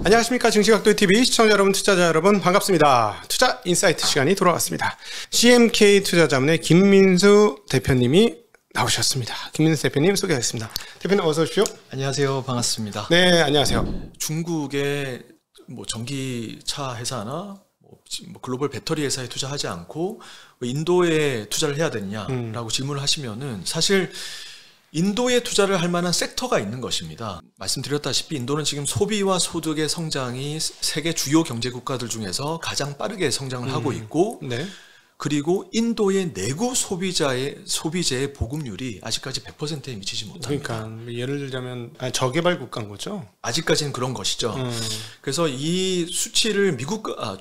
안녕하십니까. 증시각도TV 시청자 여러분, 투자자 여러분 반갑습니다. 투자 인사이트 시간이 돌아왔습니다. CMK 투자자문의 김민수 대표님이 나오셨습니다. 김민수 대표님 소개하겠습니다. 대표님 어서 오십시오. 안녕하세요. 반갑습니다. 네, 안녕하세요. 중국의 전기차 회사나 글로벌 배터리 회사에 투자하지 않고 왜 인도에 투자를 해야 되느냐라고 질문을 하시면은 사실 인도에 투자를 할 만한 섹터가 있는 것입니다. 말씀드렸다시피 인도는 지금 소비와 소득의 성장이 세계 주요 경제 국가들 중에서 가장 빠르게 성장을 하고 있고, 네. 그리고 인도의 내구 소비재의 보급률이 아직까지 100%에 미치지 못합니다. 그러니까 예를 들자면 저개발 국가인 거죠? 아직까지는 그런 것이죠. 그래서 이 수치를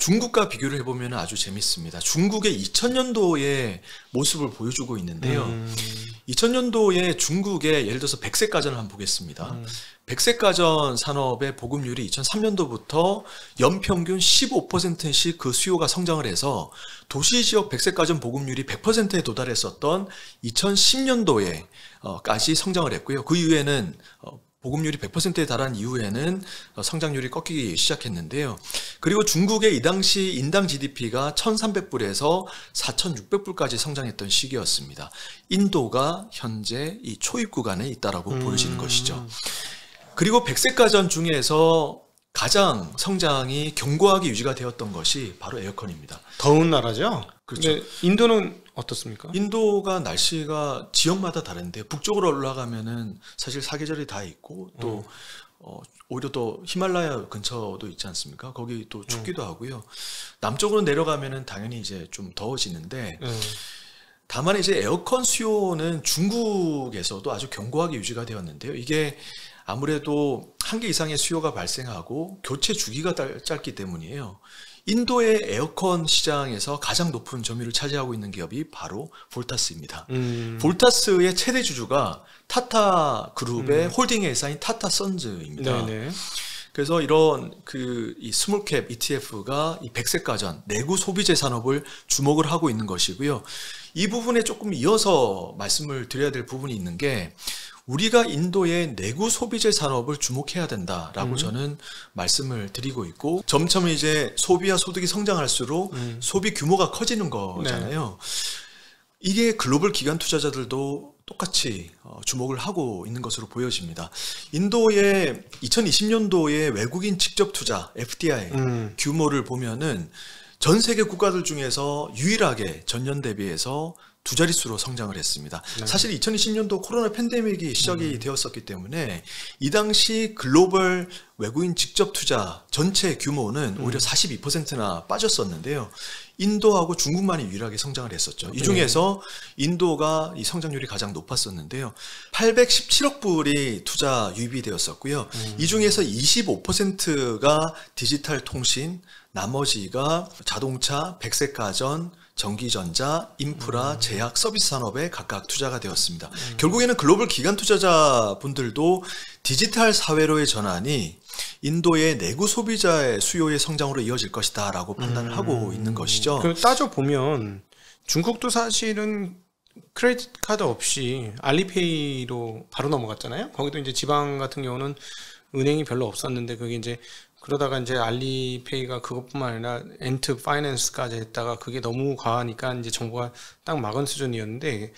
중국과 비교를 해보면 아주 재밌습니다. 중국의 2000년도의 모습을 보여주고 있는데요. 2000년도에 중국의 예를 들어서 백색 가전을 한번 보겠습니다. 백색 가전 산업의 보급률이 2003년도부터 연평균 15%씩 그 수요가 성장을 해서 도시지역 백색 가전 보급률이 100%에 도달했었던 2010년도에까지 성장을 했고요. 그 이후에는 보급률이 100%에 달한 이후에는 성장률이 꺾이기 시작했는데요. 그리고 중국의 이 당시 인당 GDP가 1,300불에서 4,600불까지 성장했던 시기였습니다. 인도가 현재 이 초입 구간에 있다라고 보여지는 것이죠. 그리고 백색 가전 중에서 가장 성장이 견고하게 유지가 되었던 것이 바로 에어컨입니다. 더운 나라죠? 그렇죠. 인도는 어떻습니까? 인도가 날씨가 지역마다 다른데 북쪽으로 올라가면은 사실 사계절이 다 있고 또 오히려 또 히말라야 근처도 있지 않습니까? 거기 또 춥기도 하고요. 남쪽으로 내려가면은 당연히 이제 좀 더워지는데 다만 이제 에어컨 수요는 중국에서도 아주 견고하게 유지가 되었는데요. 이게 아무래도 한 개 이상의 수요가 발생하고 교체 주기가 짧기 때문이에요. 인도의 에어컨 시장에서 가장 높은 점유율을 차지하고 있는 기업이 바로 볼타스입니다. 볼타스의 최대 주주가 타타 그룹의 홀딩 회사인 타타 선즈입니다. 네네. 그래서 이런 이 스몰캡 ETF가 이 백색 가전 내구 소비재 산업을 주목을 하고 있는 것이고요. 이 부분에 조금 이어서 말씀을 드려야 될 부분이 있는 게 우리가 인도의 내구 소비재 산업을 주목해야 된다라고 저는 말씀을 드리고 있고, 점점 이제 소비와 소득이 성장할수록 소비 규모가 커지는 거잖아요. 네. 이게 글로벌 기관 투자자들도 똑같이 주목을 하고 있는 것으로 보여집니다. 인도의 2020년도의 외국인 직접 투자 FDI 규모를 보면은 전 세계 국가들 중에서 유일하게 전년 대비해서 두 자릿수로 성장을 했습니다. 네. 사실 2020년도 코로나 팬데믹이 시작이 되었었기 때문에 이 당시 글로벌 외국인 직접 투자 전체 규모는 오히려 42%나 빠졌었는데요. 인도하고 중국만이 유일하게 성장을 했었죠. 이 중에서 인도가 이 성장률이 가장 높았었는데요. 817억 불이 투자 유입이 되었었고요. 이 중에서 25%가 디지털 통신, 나머지가 자동차, 백색 가전, 전기전자, 인프라, 제약, 서비스 산업에 각각 투자가 되었습니다. 결국에는 글로벌 기관 투자자분들도 디지털 사회로의 전환이 인도의 내구 소비자의 수요의 성장으로 이어질 것이다 라고 판단을 하고 있는 것이죠. 따져보면 중국도 사실은 크레딧 카드 없이 알리페이로 바로 넘어갔잖아요. 거기도 이제 지방 같은 경우는 은행이 별로 없었는데 그게 이제 그러다가 이제 알리페이가 그것뿐만 아니라 엔트 파이낸스까지 했다가 그게 너무 과하니까 이제 정부가 딱 막은 수준이었는데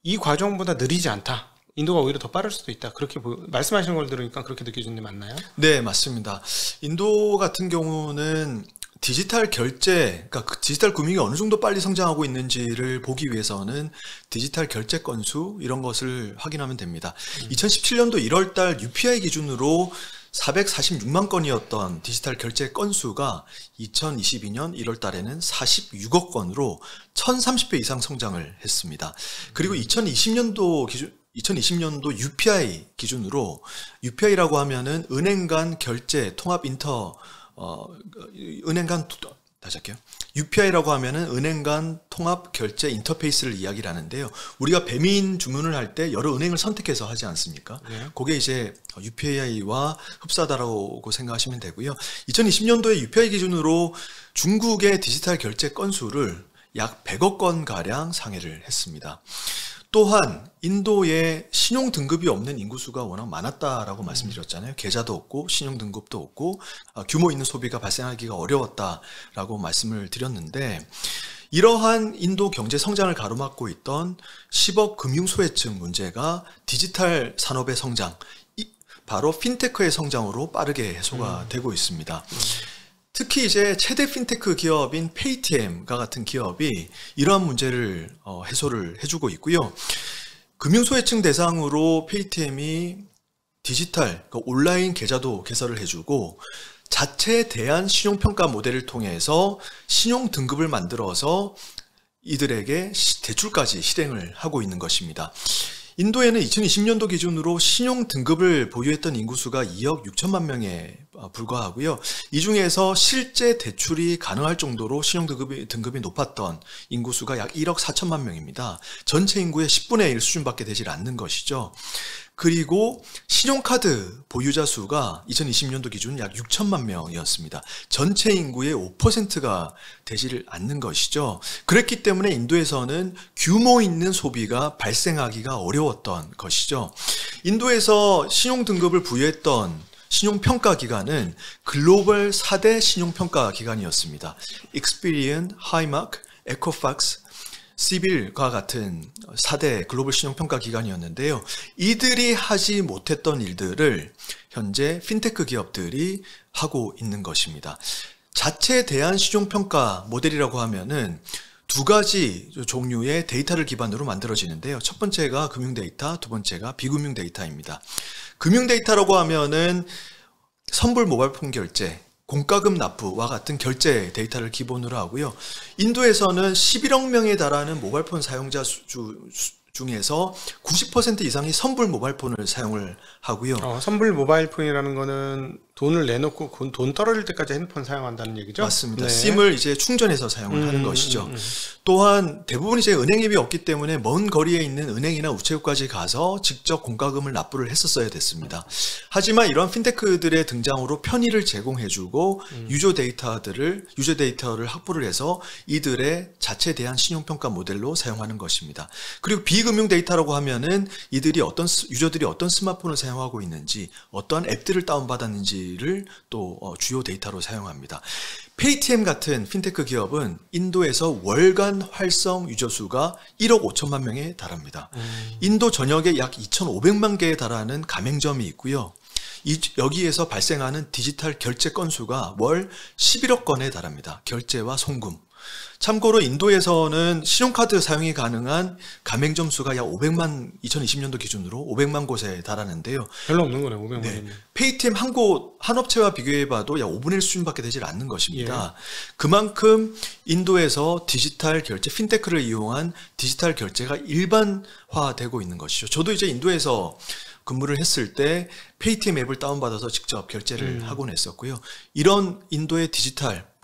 이 과정보다 느리지 않다. 인도가 오히려 더 빠를 수도 있다. 그렇게 말씀하시는 걸 들으니까 그렇게 느껴지는데 맞나요? 네, 맞습니다. 인도 같은 경우는 디지털 결제, 그러니까 디지털 금융이 어느 정도 빨리 성장하고 있는지를 보기 위해서는 디지털 결제 건수 이런 것을 확인하면 됩니다. 2017년도 1월달 UPI 기준으로 446만 건이었던 디지털 결제 건수가 2022년 1월 달에는 46억 건으로 1030배 이상 성장을 했습니다. 그리고 2020년도 UPI 기준으로, UPI라고 하면은 은행 간 결제 통합 다시 할게요. UPI라고 하면은 은행 간 통합 결제 인터페이스를 이야기를 하는데요. 우리가 배민 주문을 할 때 여러 은행을 선택해서 하지 않습니까? 네. 그게 이제 UPI와 흡사하다고 생각하시면 되고요. 2020년도에 UPI 기준으로 중국의 디지털 결제 건수를 약 100억 건 가량 상회를 했습니다. 또한 인도에 신용 등급이 없는 인구수가 워낙 많았다라고 말씀드렸잖아요. 계좌도 없고 신용 등급도 없고 규모 있는 소비가 발생하기가 어려웠다라고 말씀을 드렸는데, 이러한 인도 경제 성장을 가로막고 있던 10억 금융 소외층 문제가 디지털 산업의 성장, 바로 핀테크의 성장으로 빠르게 해소가 되고 있습니다. 특히 이제 최대 핀테크 기업인 페이티엠과 같은 기업이 이러한 문제를 해소를 해주고 있고요. 금융소외층 대상으로 페이티엠이 디지털, 온라인 계좌도 개설을 해주고, 자체 대안 신용평가 모델을 통해서 신용 등급을 만들어서 이들에게 대출까지 실행을 하고 있는 것입니다. 인도에는 2020년도 기준으로 신용 등급을 보유했던 인구수가 2억 6천만 명에 불과하고요. 이 중에서 실제 대출이 가능할 정도로 신용 등급이 높았던 인구수가 약 1억 4천만 명입니다. 전체 인구의 10분의 1 수준밖에 되질 않는 것이죠. 그리고 신용카드 보유자 수가 2020년도 기준 약 6천만 명이었습니다. 전체 인구의 5%가 되지를 않는 것이죠. 그랬기 때문에 인도에서는 규모 있는 소비가 발생하기가 어려웠던 것이죠. 인도에서 신용 등급을 부여했던 신용평가 기관은 글로벌 4대 신용평가 기관이었습니다. 익스피리언, 하이마크, 에코팍스, 시빌과 같은 4대 글로벌 신용평가 기관이었는데요. 이들이 하지 못했던 일들을 현재 핀테크 기업들이 하고 있는 것입니다. 자체 대안 신용평가 모델이라고 하면은 두 가지 종류의 데이터를 기반으로 만들어지는데요. 첫 번째가 금융 데이터, 두 번째가 비금융 데이터입니다. 금융 데이터라고 하면은 선불 모바일폰 결제, 공과금 납부와 같은 결제 데이터를 기본으로 하고요. 인도에서는 11억 명에 달하는 모바일폰 사용자 중에서 90% 이상이 선불 모바일폰을 사용을 하고요. 선불 모바일폰이라는 거는 돈을 내놓고 돈 떨어질 때까지 핸드폰 사용한다는 얘기죠? 맞습니다. 네. 심을 이제 충전해서 사용을 하는 것이죠. 또한 대부분 이제 은행 앱이 없기 때문에 먼 거리에 있는 은행이나 우체국까지 가서 직접 공과금을 납부를 했었어야 됐습니다. 하지만 이런 핀테크들의 등장으로 편의를 제공해주고 유저 데이터를 확보를 해서 이들의 자체 대한 신용평가 모델로 사용하는 것입니다. 그리고 비금융 데이터라고 하면은 유저들이 어떤 스마트폰을 사용하고 있는지, 어떠한 앱들을 다운받았는지 를 또 주요 데이터로 사용합니다. 페이티엠 같은 핀테크 기업은 인도에서 월간 활성 유저 수가 1억 5천만 명에 달합니다. 인도 전역에 약 2,500만 개에 달하는 가맹점이 있고요. 여기에서 발생하는 디지털 결제 건수가 월 11억 건에 달합니다. 결제와 송금. 참고로 인도에서는 신용카드 사용이 가능한 가맹점 수가 약 2020년도 기준으로 500만 곳에 달하는데요. 별로 없는 거네, 500만. 네. 페이티엠 한 업체와 비교해봐도 약 5분의 1 수준밖에 되질 않는 것입니다. 예. 그만큼 인도에서 디지털 결제, 핀테크를 이용한 디지털 결제가 일반화되고 있는 것이죠. 저도 이제 인도에서 근무를 했을 때 페이티엠 앱을 다운받아서 직접 결제를 하곤 했었고요. 이런 인도의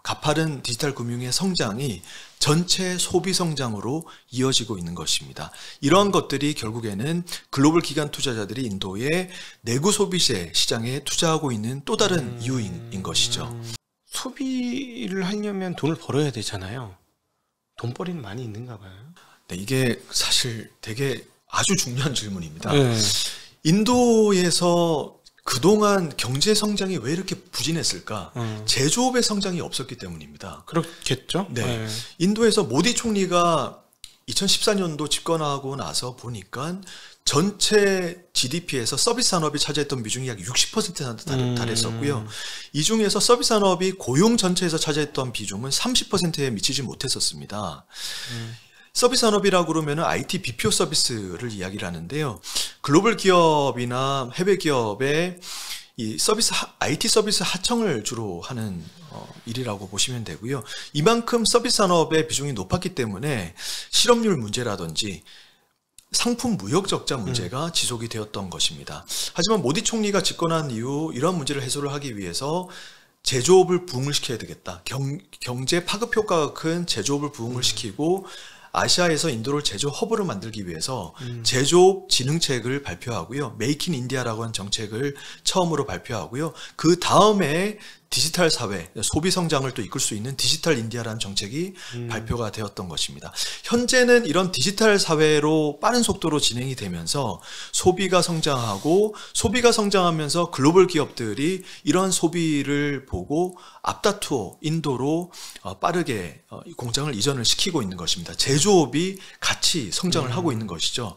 가파른 디지털 금융의 성장이 전체 소비 성장으로 이어지고 있는 것입니다. 이러한 것들이 결국에는 글로벌 기관 투자자들이 인도의 내구 소비재 시장에 투자하고 있는 또 다른 이유인 것이죠. 소비를 하려면 돈을 벌어야 되잖아요. 돈벌이는 많이 있는가 봐요. 네, 이게 사실 되게 아주 중요한 질문입니다. 네. 인도에서 그동안 경제 성장이 왜 이렇게 부진했을까? 제조업의 성장이 없었기 때문입니다. 그렇겠죠? 네. 인도에서 모디 총리가 2014년도 집권하고 나서 보니까 전체 GDP에서 서비스 산업이 차지했던 비중이 약 60%에 달했었고요. 이 중에서 서비스 산업이 고용 전체에서 차지했던 비중은 30%에 미치지 못했었습니다. 서비스 산업이라고 그러면 IT BPO 서비스를 이야기를 하는데요. 글로벌 기업이나 해외 기업의 이 IT 서비스 하청을 주로 하는 일이라고 보시면 되고요. 이만큼 서비스 산업의 비중이 높았기 때문에 실업률 문제라든지 상품 무역 적자 문제가 지속이 되었던 것입니다. 하지만 모디 총리가 집권한 이후 이런 문제를 해소를 하기 위해서 제조업을 부흥을 시켜야 되겠다. 경제 파급 효과가 큰 제조업을 부흥을 시키고 아시아에서 인도를 제조업 허브로 만들기 위해서 제조업 진흥책을 발표하고요. 메이크 인 인디아라고 하는 정책을 처음으로 발표하고요. 그 다음에 디지털 사회, 소비 성장을 또 이끌 수 있는 디지털 인디아라는 정책이 발표가 되었던 것입니다. 현재는 이런 디지털 사회로 빠른 속도로 진행이 되면서 소비가 성장하면서 글로벌 기업들이 이러한 소비를 보고 앞다투어 인도로 빠르게 공장을 이전을 시키고 있는 것입니다. 제조업이 같이 성장을 하고 있는 것이죠.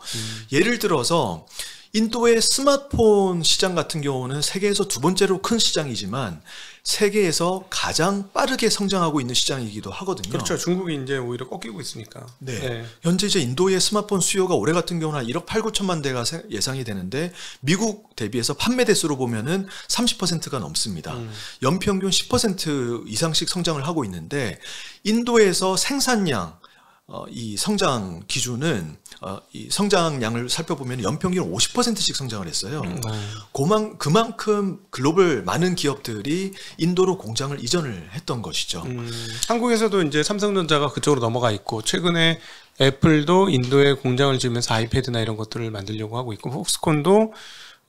예를 들어서 인도의 스마트폰 시장 같은 경우는 세계에서 두 번째로 큰 시장이지만 세계에서 가장 빠르게 성장하고 있는 시장이기도 하거든요. 그렇죠. 중국이 이제 오히려 꺾이고 있으니까. 네. 네. 현재 이제 인도의 스마트폰 수요가 올해 같은 경우는 한 1억 8,9천만 대가 예상이 되는데 미국 대비해서 판매 대수로 보면은 30%가 넘습니다. 연평균 10% 이상씩 성장을 하고 있는데 인도에서 생산량 이 성장 기준은 이 성장량을 살펴보면 연평균 50%씩 성장을 했어요. 그만큼 글로벌 많은 기업들이 인도로 공장을 이전을 했던 것이죠. 한국에서도 이제 삼성전자가 그쪽으로 넘어가 있고 최근에 애플도 인도에 공장을 지으면서 아이패드나 이런 것들을 만들려고 하고 있고 폭스콘도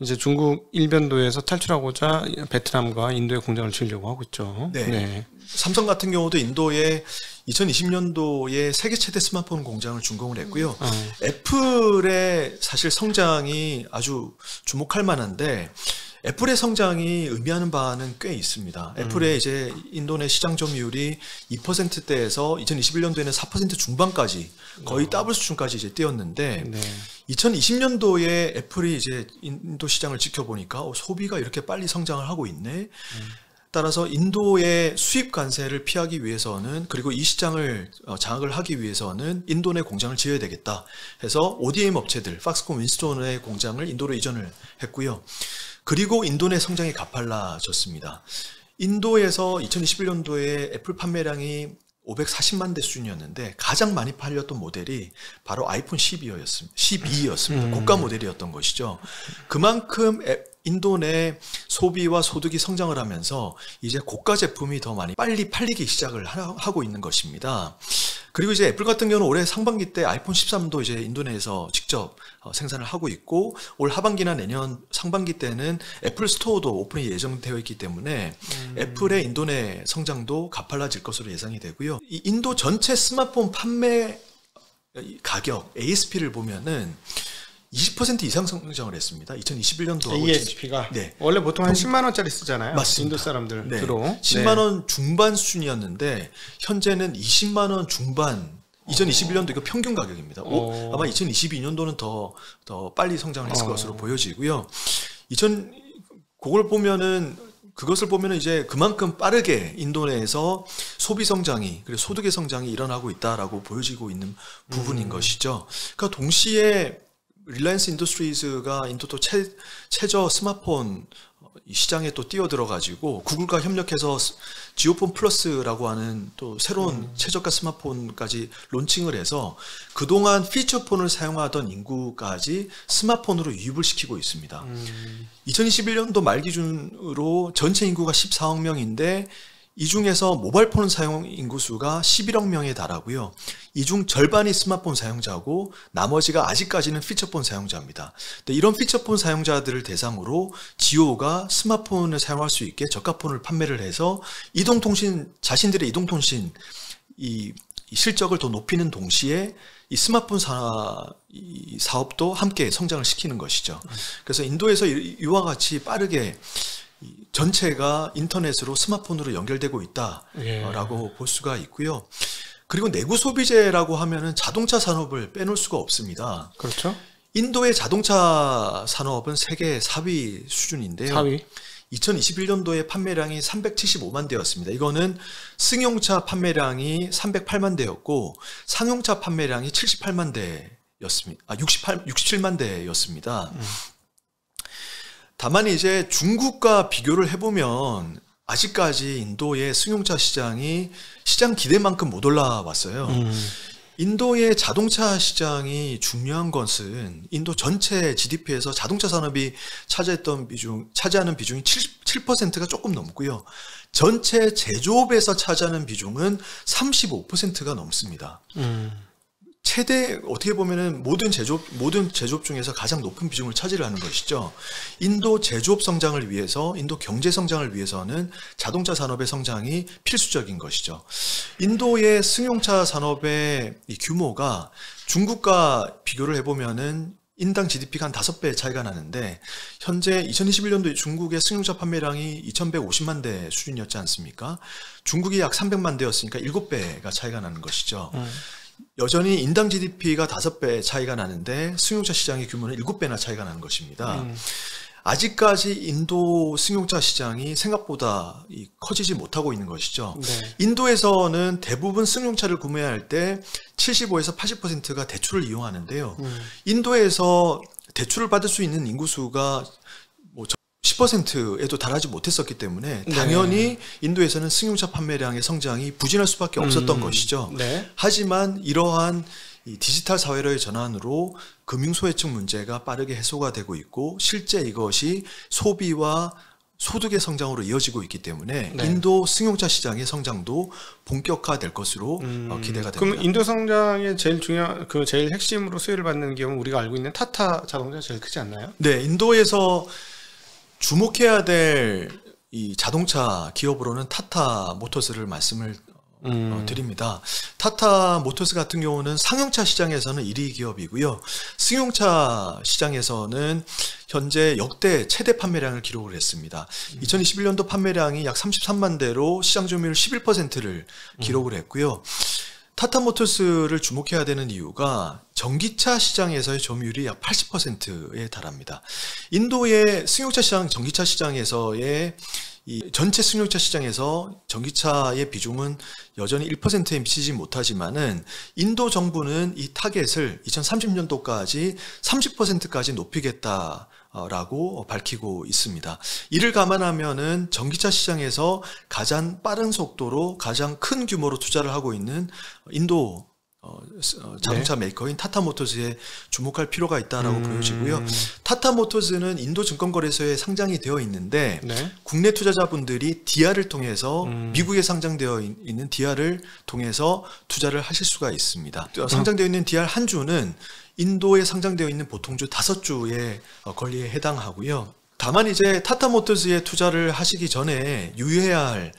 이제 중국 일변도에서 탈출하고자 베트남과 인도에 공장을 지으려고 하고 있죠. 네. 네. 삼성 같은 경우도 인도에 2020년도에 세계 최대 스마트폰 공장을 준공을 했고요. 애플의 사실 성장이 아주 주목할 만한데 애플의 성장이 의미하는 바는 꽤 있습니다. 애플의 이제 인도 내 시장 점유율이 2%대에서 2021년도에는 4% 중반까지 거의 더블 수준까지 이제 뛰었는데 네. 2020년도에 애플이 이제 인도 시장을 지켜보니까 소비가 이렇게 빨리 성장을 하고 있네. 따라서 인도의 수입 관세를 피하기 위해서는 그리고 이 시장을 장악을 하기 위해서는 인도 내 공장을 지어야 되겠다 해서 ODM 업체들 팍스콘 윈스톤의 공장을 인도로 이전을 했고요. 그리고 인도 내 성장이 가팔라졌습니다. 인도에서 2021년도에 애플 판매량이 540만 대 수준이었는데 가장 많이 팔렸던 모델이 바로 아이폰 12였습니다. 고가 모델이었던 것이죠. 그만큼 인도 내 소비와 소득이 성장을 하면서 이제 고가 제품이 더 많이 빨리 팔리기 시작을 하고 있는 것입니다. 그리고 이제 애플 같은 경우는 올해 상반기 때 아이폰 13도 이제 인도 내에서 직접 생산을 하고 있고 올 하반기나 내년 상반기 때는 애플 스토어도 오픈이 예정되어 있기 때문에 애플의 인도 내 성장도 가팔라질 것으로 예상이 되고요. 이 인도 전체 스마트폰 판매 가격 ASP를 보면은 20% 이상 성장을 했습니다. 2021년도하고 ASP가 네. 원래 보통 한 10만 원짜리 쓰잖아요. 맞습니다. 인도 사람들 네. 주로 10만 원 중반 수준이었는데 현재는 20만 원 중반. 2021년도 이거 평균 가격입니다. 아마 2022년도는 더 빨리 성장을 했을 것으로 보여지고요. 그것을 보면은 이제 그만큼 빠르게 인도 내에서 소비 성장이 그리고 소득의 성장이 일어나고 있다라고 보여지고 있는 부분인 것이죠. 그러니까 동시에 릴라이언스 인더스트리즈가 인도 또 최저 스마트폰 시장에 또 뛰어들어가지고 구글과 협력해서 지오폰 플러스라고 하는 또 새로운 최저가 스마트폰까지 론칭을 해서 그동안 피처폰을 사용하던 인구까지 스마트폰으로 유입을 시키고 있습니다. 2021년도 말 기준으로 전체 인구가 14억 명인데 이 중에서 모바일폰 사용 인구수가 11억 명에 달하고요. 이 중 절반이 스마트폰 사용자고 나머지가 아직까지는 피처폰 사용자입니다. 근데 이런 피처폰 사용자들을 대상으로 지오가 스마트폰을 사용할 수 있게 저가폰을 판매를 해서 자신들의 이동통신 이 실적을 더 높이는 동시에 이 스마트폰 사업도 함께 성장을 시키는 것이죠. 그래서 인도에서 이와 같이 빠르게 전체가 인터넷으로 스마트폰으로 연결되고 있다라고 볼 수가 있고요. 그리고 내구 소비재라고 하면은 자동차 산업을 빼놓을 수가 없습니다. 그렇죠. 인도의 자동차 산업은 세계 4위 수준인데요. 4위. 2021년도에 판매량이 375만 대였습니다. 이거는 승용차 판매량이 308만 대였고 상용차 판매량이 78만 대였습니다. 67만 대였습니다. 다만 이제 중국과 비교를 해보면 아직까지 인도의 승용차 시장이 시장 기대만큼 못 올라왔어요. 인도의 자동차 시장이 중요한 것은 인도 전체 GDP에서 자동차 산업이 차지하는 비중이 7%가 조금 넘고요. 전체 제조업에서 차지하는 비중은 35%가 넘습니다. 최대 어떻게 보면은 모든 제조업 중에서 가장 높은 비중을 차지하는 것이죠. 인도 제조업 성장을 위해서, 인도 경제 성장을 위해서는 자동차 산업의 성장이 필수적인 것이죠. 인도의 승용차 산업의 이 규모가 중국과 비교를 해보면은 인당 GDP가 한 5배 차이가 나는데, 현재 2021년도에 중국의 승용차 판매량이 2150만 대 수준이었지 않습니까? 중국이 약 300만 대였으니까 7배가 차이가 나는 것이죠. 여전히 인당 GDP가 5배 차이가 나는데 승용차 시장의 규모는 7배나 차이가 나는 것입니다. 아직까지 인도 승용차 시장이 생각보다 커지지 못하고 있는 것이죠. 네. 인도에서는 대부분 승용차를 구매할 때 75에서 80%가 대출을 이용하는데요. 인도에서 대출을 받을 수 있는 인구수가 10%에도 달하지 못했었기 때문에 당연히 인도에서는 승용차 판매량의 성장이 부진할 수밖에 없었던 것이죠. 네. 하지만 이러한 이 디지털 사회로의 전환으로 금융소외층 문제가 빠르게 해소가 되고 있고, 실제 이것이 소비와 소득의 성장으로 이어지고 있기 때문에 인도 승용차 시장의 성장도 본격화될 것으로 기대가 됩니다. 그럼 인도 성장의 제일 중요한 제일 핵심으로 수혜를 받는 기업은 우리가 알고 있는 타타 자동차가 제일 크지 않나요? 네, 인도에서 주목해야 될 이 자동차 기업으로는 타타 모터스를 말씀을 드립니다. 타타 모터스 같은 경우는 상용차 시장에서는 1위 기업이고요. 승용차 시장에서는 현재 역대 최대 판매량을 기록을 했습니다. 2021년도 판매량이 약 33만 대로 시장 점유율 11%를 기록을 했고요. 타타 모터스를 주목해야 되는 이유가 전기차 시장에서의 점유율이 약 80%에 달합니다. 인도의 승용차 시장, 전기차 시장에서의 이 전체 승용차 시장에서 전기차의 비중은 여전히 1%에 미치지 못하지만은 인도 정부는 이 타겟을 2030년도까지 30%까지 높이겠다라고 밝히고 있습니다. 이를 감안하면은 전기차 시장에서 가장 빠른 속도로 가장 큰 규모로 투자를 하고 있는 인도 자동차 메이커인 타타모터스에 주목할 필요가 있다라고 보여지고요. 타타모터스는 인도 증권거래소에 상장이 되어 있는데 국내 투자자분들이 DR을 통해서 미국에 상장되어 있는 DR을 통해서 투자를 하실 수가 있습니다. 상장되어 있는 DR 한 주는 인도에 상장되어 있는 보통주 5주의 권리에 해당하고요. 다만 이제 타타모터스에 투자를 하시기 전에 유의해야 할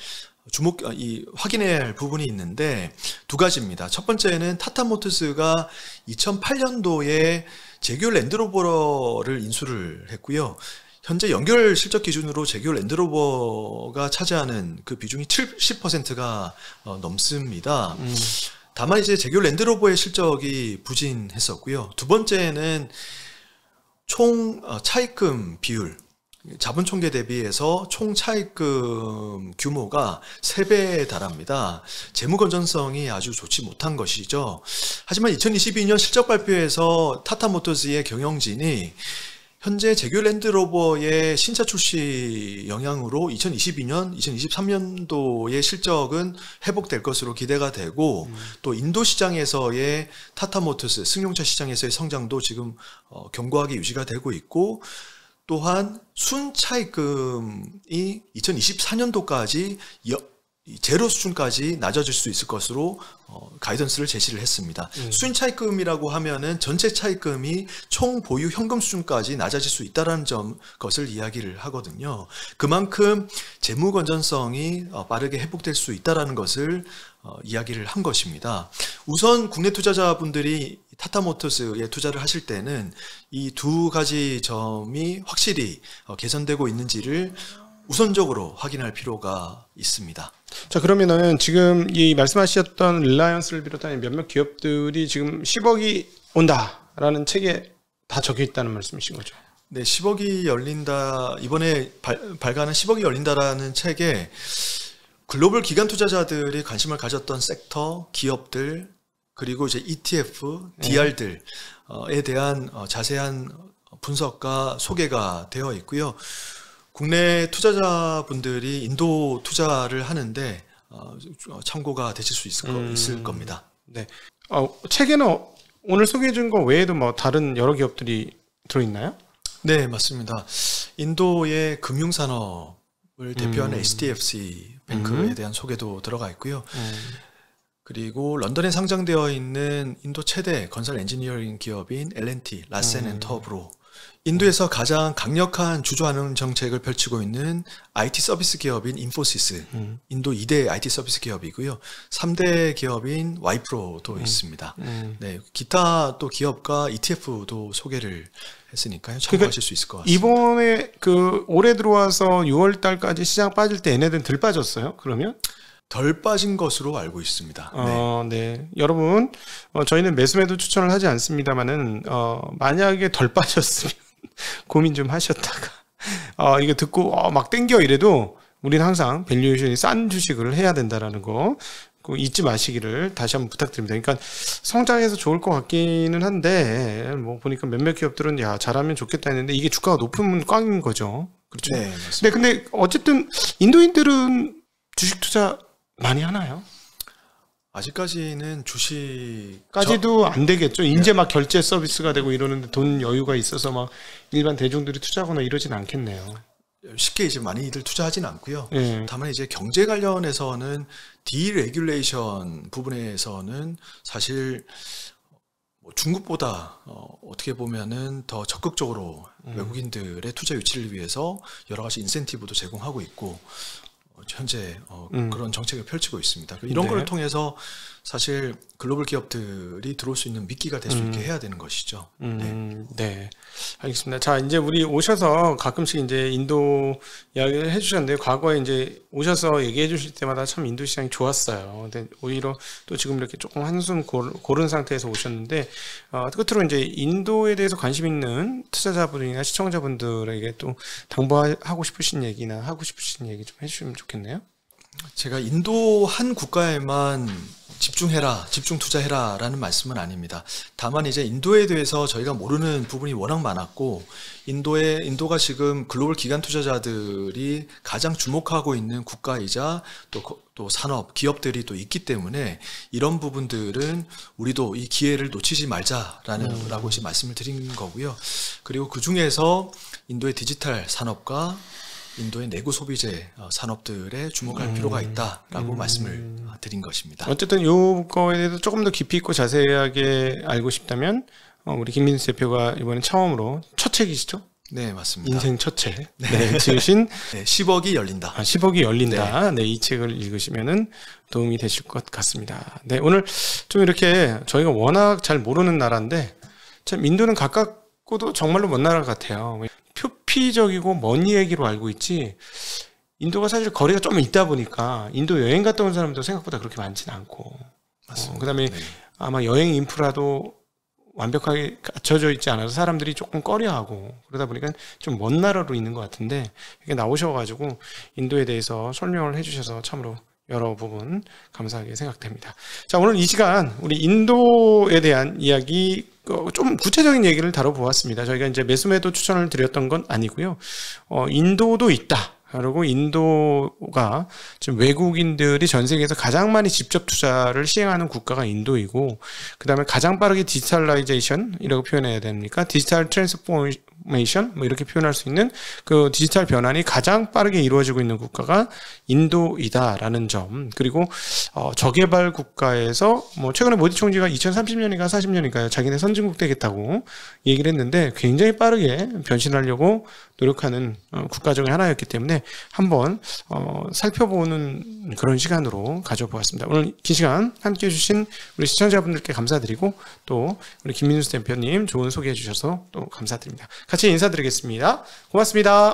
확인해야 할 부분이 있는데 두 가지입니다. 첫 번째는 타타모터스가 2008년도에 제규어 랜드로버를 인수를 했고요. 현재 연결 실적 기준으로 제규어 랜드로버가 차지하는 그 비중이 70%가 넘습니다. 다만 이제 제규어 랜드로버의 실적이 부진했었고요. 두 번째는 총 차입금 비율, 자본 총계 대비해서 총 차입금 규모가 3배에 달합니다. 재무 건전성이 아주 좋지 못한 것이죠. 하지만 2022년 실적 발표에서 타타모터스의 경영진이 현재 제규어 랜드로버의 신차 출시 영향으로 2022년, 2023년도의 실적은 회복될 것으로 기대가 되고 또 인도 시장에서의 타타모터스 승용차 시장에서의 성장도 지금 견고하게 유지가 되고 있고, 또한 순차입금이 2024년도까지 제로 수준까지 낮아질 수 있을 것으로 가이던스를 제시를 했습니다. 순차입금이라고 하면은 전체 차입금이 총 보유 현금 수준까지 낮아질 수 있다는 것을 이야기를 하거든요. 그만큼 재무 건전성이 빠르게 회복될 수 있다는 것을 이야기를 한 것입니다. 우선 국내 투자자분들이 타타모터스에 투자를 하실 때는 이 두 가지 점이 확실히 개선되고 있는지를 우선적으로 확인할 필요가 있습니다. 자, 그러면은 지금 이 말씀하셨던 릴라이언스를 비롯한 몇몇 기업들이 지금 10억이 온다라는 책에 다 적혀 있다는 말씀이신 거죠? 네, 10억이 열린다, 이번에 발간한 10억이 열린다라는 책에 글로벌 기관 투자자들이 관심을 가졌던 섹터, 기업들, 그리고 이제 ETF, DR들에 대한 자세한 분석과 소개가 되어 있고요. 국내 투자자분들이 인도 투자를 하는데 참고가 되실 수 있을 겁니다. 네. 책에는 오늘 소개해 준 거 외에도 뭐 다른 여러 기업들이 들어있나요? 네, 맞습니다. 인도의 금융산업을 대표하는 HDFC 뱅크에 대한 소개도 들어가 있고요. 그리고 런던에 상장되어 있는 인도 최대 건설 엔지니어링 기업인 L&T, 라센 앤 터브로, 인도에서 가장 강력한 주주환원 정책을 펼치고 있는 IT 서비스 기업인 인포시스, 인도 2대 IT 서비스 기업이고요. 3대 기업인 와이프로도 있습니다. 네, 기타 또 기업과 ETF도 소개를 했으니까요. 참고하실 수 있을 것 같습니다. 이번에 올해 들어와서 6월 달까지 시장 빠질 때 얘네들은 덜 빠졌어요? 그러면? 덜 빠진 것으로 알고 있습니다. 네. 여러분, 저희는 매수매도 추천을 하지 않습니다만은, 만약에 덜 빠졌으면 고민 좀 하셨다가, 이거 듣고, 막 땡겨 이래도, 우리는 항상 밸류에이션이 싼 주식을 해야 된다라는 거, 잊지 마시기를 다시 한번 부탁드립니다. 그러니까 성장해서 좋을 것 같기는 한데, 뭐 보니까 몇몇 기업들은 야, 잘하면 좋겠다 했는데, 이게 주가가 높으면 꽝인 거죠. 그렇죠. 네, 맞습니다. 근데 어쨌든, 인도인들은 주식 투자 많이 하나요? 아직까지는 주식까지도 안 되겠죠. 이제 막 결제 서비스가 되고 이러는데 돈 여유가 있어서 막 일반 대중들이 투자하거나 이러진 않겠네요. 쉽게 이제 많이들 투자하진 않고요. 네. 다만 이제 경제 관련해서는 디레귤레이션 부분에서는 사실 뭐 중국보다 어떻게 보면은 더 적극적으로 외국인들의 투자 유치를 위해서 여러 가지 인센티브도 제공하고 있고 현재 그런 정책을 펼치고 있습니다. 이런 걸 통해서 사실 글로벌 기업들이 들어올 수 있는 미끼가 될 수 있게 해야 되는 것이죠. 네, 알겠습니다. 자, 이제 우리 오셔서 가끔씩 이제 인도 이야기를 해주셨는데, 과거에 이제 오셔서 얘기해 주실 때마다 참 인도 시장이 좋았어요. 근데 오히려 또 지금 이렇게 조금 한숨 고른 상태에서 오셨는데, 끝으로 이제 인도에 대해서 관심 있는 투자자분이나 시청자분들에게 또 당부하고 싶으신 얘기나 하고 싶으신 얘기 좀 해주시면 좋겠네요. 제가 인도 한 국가에만 집중해라, 집중 투자해라 라는 말씀은 아닙니다. 다만 이제 인도에 대해서 저희가 모르는 부분이 워낙 많았고, 인도가 지금 글로벌 기관 투자자들이 가장 주목하고 있는 국가이자 또 산업, 기업들이 또 있기 때문에 이런 부분들은 우리도 이 기회를 놓치지 말자라고 이제 말씀을 드린 거고요. 그리고 그 중에서 인도의 디지털 산업과 인도의 내구 소비재 산업들에 주목할 필요가 있다라고 말씀을 드린 것입니다. 어쨌든 요거에 대해서 조금 더 깊이 있고 자세하게 알고 싶다면 우리 김민수 대표가 이번에 처음으로 첫 책이시죠? 네, 맞습니다. 인생 첫 책. 네, 지으신 10억이 열린다. 10억이 열린다. 네, 이 책을 읽으시면은 도움이 되실 것 같습니다. 네, 오늘 좀 이렇게 저희가 워낙 잘 모르는 나라인데 참 인도는 가깝고도 정말로 먼 나라 같아요. 표피적이고 먼 얘기로 알고 있지, 인도가 사실 거리가 좀 있다 보니까 인도 여행 갔다 온 사람도 생각보다 그렇게 많지는 않고, 그다음에 아마 여행 인프라도 완벽하게 갖춰져 있지 않아서 사람들이 조금 꺼려하고 그러다 보니까 좀 먼 나라로 있는 것 같은데, 이렇게 나오셔가지고 인도에 대해서 설명을 해주셔서 참으로 여러 부분 감사하게 생각됩니다. 자, 오늘 이 시간 우리 인도에 대한 이야기, 좀 구체적인 얘기를 다뤄보았습니다. 저희가 이제 매수매도 추천을 드렸던 건 아니고요. 인도도 있다. 그리고 인도가 지금 외국인들이 전 세계에서 가장 많이 직접 투자를 시행하는 국가가 인도이고, 그 다음에 가장 빠르게 디지털라이제이션이라고 표현해야 됩니까? 디지털 트랜스포메이션, 뭐 이렇게 표현할 수 있는 그 디지털 변환이 가장 빠르게 이루어지고 있는 국가가 인도이다라는 점. 그리고 저개발 국가에서 뭐 최근에 모디 총리가 2030년인가 40년인가요? 자기네 선진국 되겠다고 얘기를 했는데 굉장히 빠르게 변신하려고 노력하는 국가 중에 하나였기 때문에 한번 살펴보는 그런 시간으로 가져보았습니다. 오늘 긴 시간 함께 해주신 우리 시청자분들께 감사드리고, 또 우리 김민수 대표님 좋은 소개해 주셔서 또 감사드립니다. 같이 인사드리겠습니다. 고맙습니다.